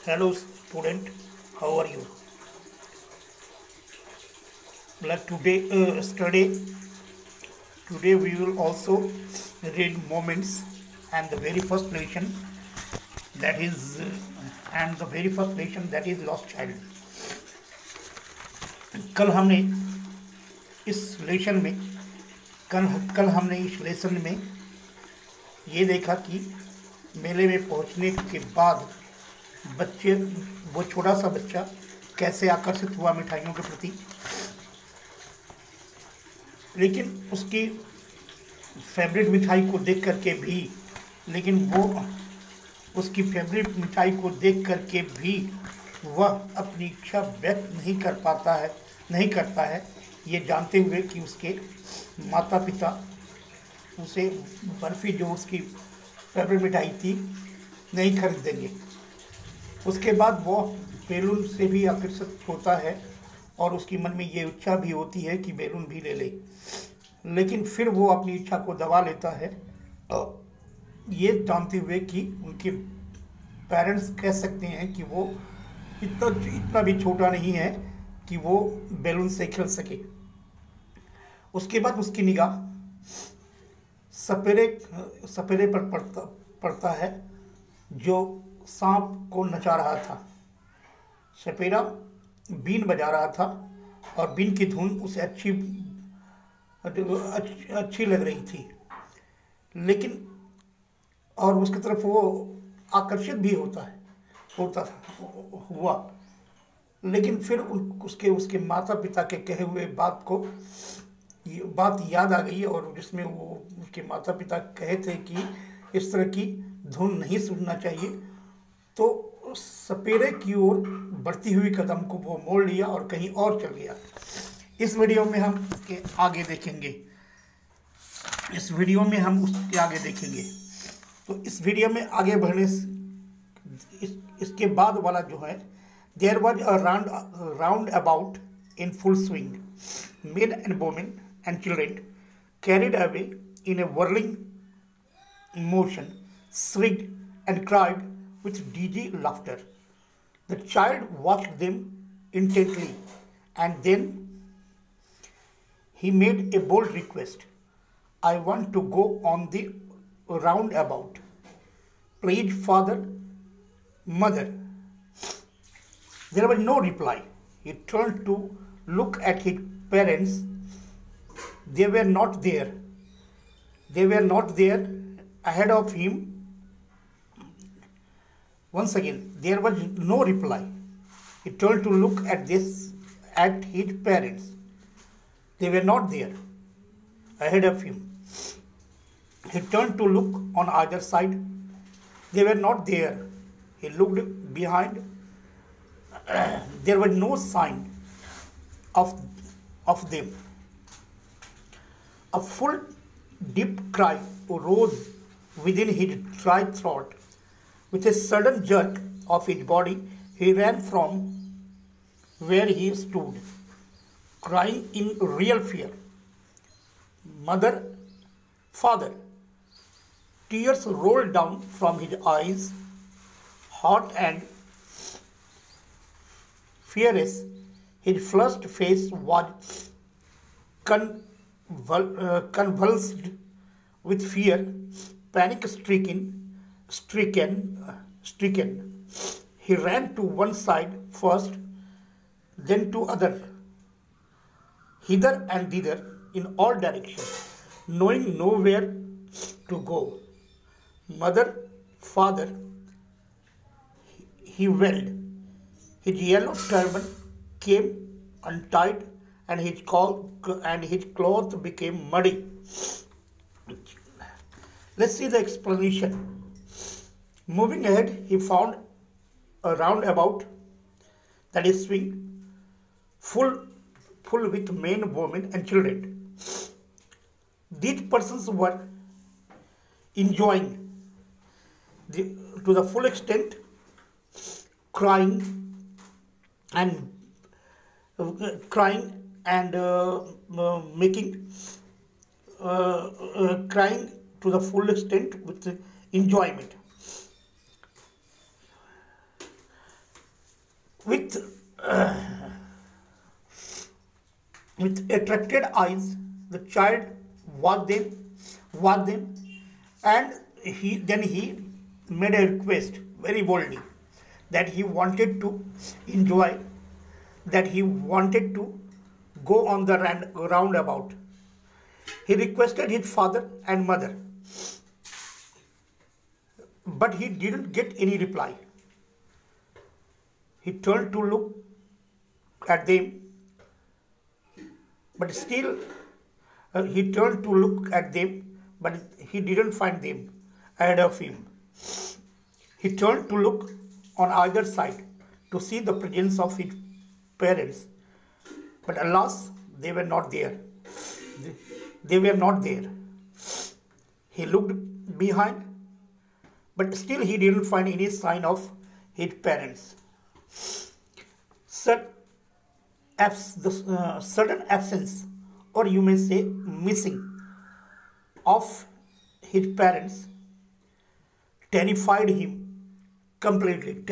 Hello student, how are you? Like today we will also read moments and the very first lesson that is lost child. कल हमने इस lesson में कल कल हमने इस लेसन में ये देखा कि मेले में पहुंचने के बाद वो छोटा सा बच्चा कैसे आकर्षित हुआ मिठाइयों के प्रति, लेकिन उसकी फेवरेट मिठाई को देख करके भी उसकी फेवरेट मिठाई को देख करके भी वह अपनी इच्छा व्यक्त नहीं करता है, ये जानते हुए कि उसके माता पिता उसे बर्फ़ी जो उसकी फेवरेट मिठाई थी नहीं खरीद देंगे। उसके बाद वो बैलून से भी आकर्षित होता है और उसकी मन में ये इच्छा भी होती है कि बैलून भी ले ले, लेकिन फिर वो अपनी इच्छा को दबा लेता है, ये जानते हुए कि उनके पेरेंट्स कह सकते हैं कि वो इतना भी छोटा नहीं है कि वो बैलून से खेल सके। उसके बाद उसकी निगाह सपेरे पर पड़ता है जो सांप को नचा रहा था। सपेरा बीन बजा रहा था और बीन की धुन उसे अच्छी लग रही थी, लेकिन और उसकी तरफ वो आकर्षित भी हुआ, लेकिन फिर उसके माता पिता के कहे हुए बात याद आ गई, और जिसमें वो उसके माता पिता कहे थे कि इस तरह की धुन नहीं सुनना चाहिए, तो सपेरे की ओर बढ़ती हुई कदम को वो मोड़ लिया और कहीं और चल गया। इस वीडियो में हम उसके आगे देखेंगे। तो इस वीडियो में आगे बढ़ने इसके बाद वाला जो है, there was a roundabout in full swing, men and women and children carried away in a whirling motion, shrieked and cried with dizzy laughter. The child watched them intently, and then he made a bold request. I want to go on the roundabout. Please, father, mother. There was no reply. He turned to look at his parents. They were not there. Ahead of him. Once again, there was no reply. He turned to look at his parents. They were not there. Ahead of him. He turned to look on either side. They were not there. He looked behind. There was no sign of them. A full, deep cry rose within his dry throat. With a sudden jerk of his body, he ran from where he stood, crying in real fear. Mother, father. Tears rolled down from his eyes, hot and furious. His flushed face was convulsed with fear, panic-stricken. He ran to one side first, then to other, hither and thither, in all directions, knowing nowhere to go. Mother, father, he wailed. His yellow turban came untied, and his clothes became muddy. Let's see the explanation. Moving ahead, he found a roundabout, that is swing, full with men, women and children. These persons were enjoying to the full extent, crying and crying to the full extent with enjoyment. With with attracted eyes, the child watched them, and he made a request very boldly that he wanted to enjoy, that he wanted to go on the roundabout. He requested his father and mother, but he didn't get any reply. He turned to look at them, but still he turned to look at them, but he didn't find them ahead of him. He turned to look on either side to see the presence of his parents, but alas, they were not there. They were not there. He looked behind, but still he didn't find any sign of his parents. Sudden absence, or you may say missing, of his parents terrified him completely.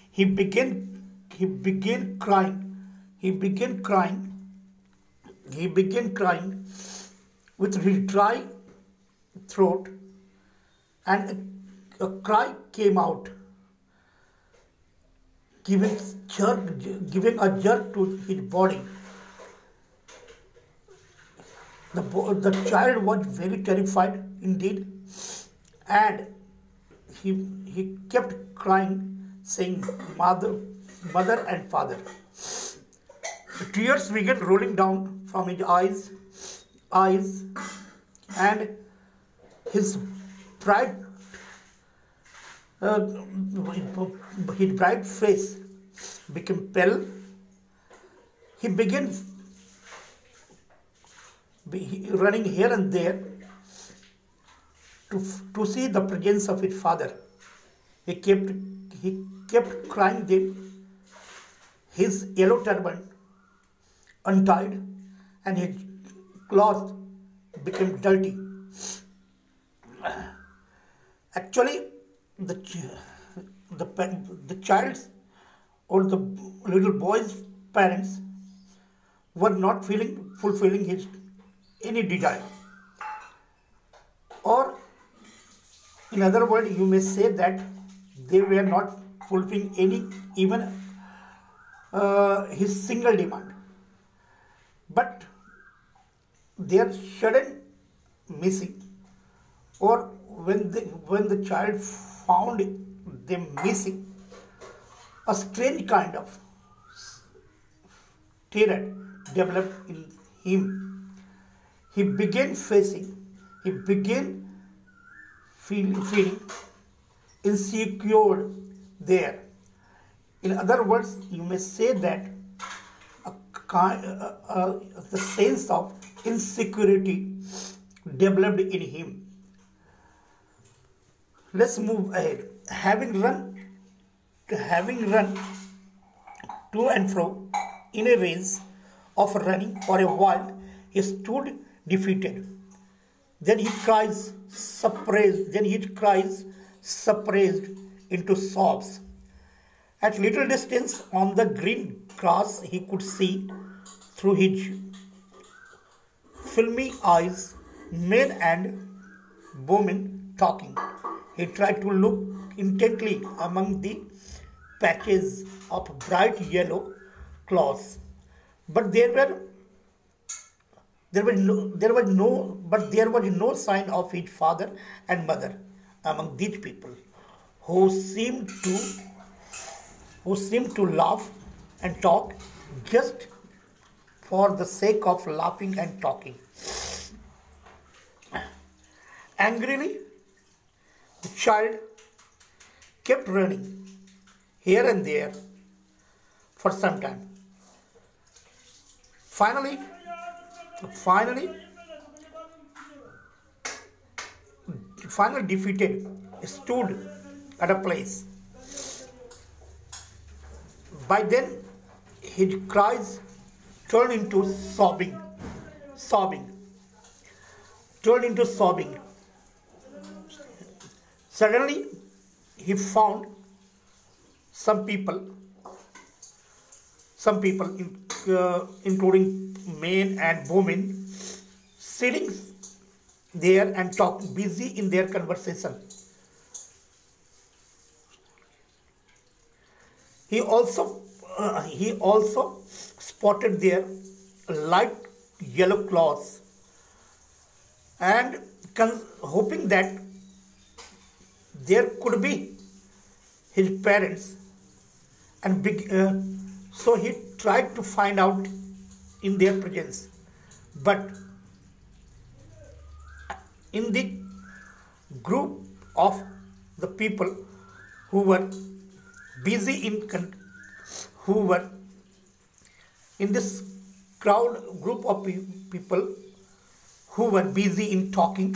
He began crying. With his dry throat, and a cry came out, giving a jerk to his body. The child was very terrified indeed, and he kept crying, saying, mother and father. The tears began rolling down from his eyes, and his bright face became pale. He began running here and there to see the presence of his father. He kept crying them. His yellow turban untied, and his cloth became dirty. Actually, the child's or the little boy's parents were not fulfilling his any desire. Or, in other words, you may say that they were not fulfilling even his single demand. But their sudden missing, or when the child found them missing, a strange kind of terror developed in him. He began feeling insecure there. In other words, you may say that the sense of insecurity developed in him. Let's move ahead. Having run to and fro in a race of running for a while, he stood defeated. Then his cries suppressed into sobs. At little distance on the green grass, he could see through his filmy eyes men and women talking. He tried to look intently among the patches of bright yellow cloths, but there was no sign of his father and mother among these people, who seemed to laugh and talk just for the sake of laughing and talking. Angrily, the child kept running here and there for some time. Finally defeated, stood at a place. By then, his cries turned into sobbing. Suddenly he found some people, including men and women, sitting there and talking, busy in their conversation. He also spotted their light yellow clothes and hoping that there could be his parents, and so he tried to find out in their presence, but in the group of the people who were busy who were in this group of people who were busy in talking,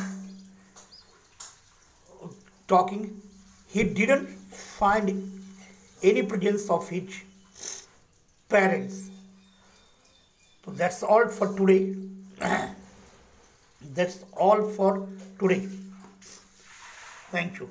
he didn't find any presence of his parents. So that's all for today. That's all for today. Thank you.